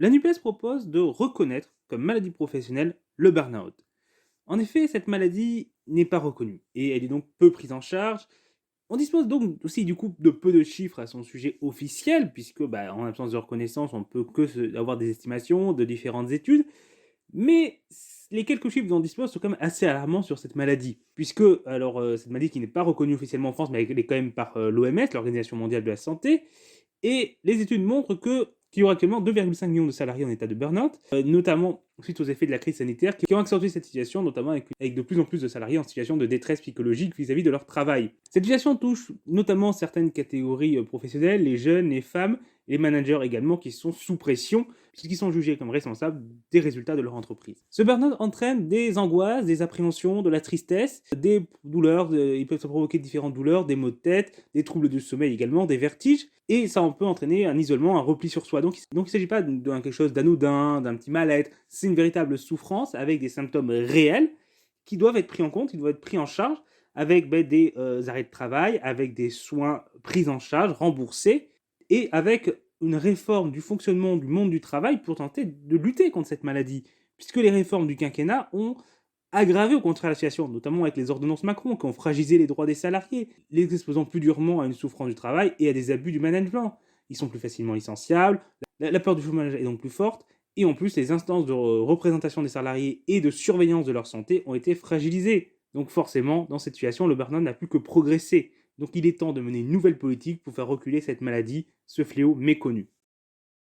La NUPES propose de reconnaître comme maladie professionnelle le burn-out. En effet, cette maladie n'est pas reconnue et elle est donc peu prise en charge. On dispose donc aussi du coup de peu de chiffres à son sujet officiel, puisque en absence de reconnaissance, on peut que avoir des estimations de différentes études. Mais les quelques chiffres dont on dispose sont quand même assez alarmants sur cette maladie, puisque cette maladie qui n'est pas reconnue officiellement en France, mais elle est quand même par l'OMS, l'Organisation mondiale de la santé, et les études montrent qu'il y aura actuellement 2,5 millions de salariés en état de burn-out, notamment suite aux effets de la crise sanitaire, qui ont accentué cette situation, notamment avec de plus en plus de salariés en situation de détresse psychologique vis-à-vis de leur travail. Cette situation touche notamment certaines catégories professionnelles, les jeunes, les femmes, les managers également, qui sont sous pression, puisqu'ils sont jugés comme responsables des résultats de leur entreprise. Ce burn-out entraîne des angoisses, des appréhensions, de la tristesse, des douleurs, ils peuvent se provoquer différentes douleurs, des maux de tête, des troubles du sommeil également, des vertiges, et ça peut entraîner un isolement, un repli sur soi. Donc il ne s'agit pas de quelque chose d'anodin, d'un petit mal-être, c'est une véritable souffrance avec des symptômes réels qui doivent être pris en compte, qui doivent être pris en charge avec des arrêts de travail, avec des soins pris en charge, remboursés, et avec une réforme du fonctionnement du monde du travail pour tenter de lutter contre cette maladie. Puisque les réformes du quinquennat ont aggravé au contraire la situation, notamment avec les ordonnances Macron qui ont fragilisé les droits des salariés, les exposant plus durement à une souffrance du travail et à des abus du management. Ils sont plus facilement licenciables, la peur du chômage est donc plus forte, et en plus les instances de représentation des salariés et de surveillance de leur santé ont été fragilisées. Donc forcément, dans cette situation, le burn-out n'a plus que progressé. Donc il est temps de mener une nouvelle politique pour faire reculer cette maladie, ce fléau méconnu.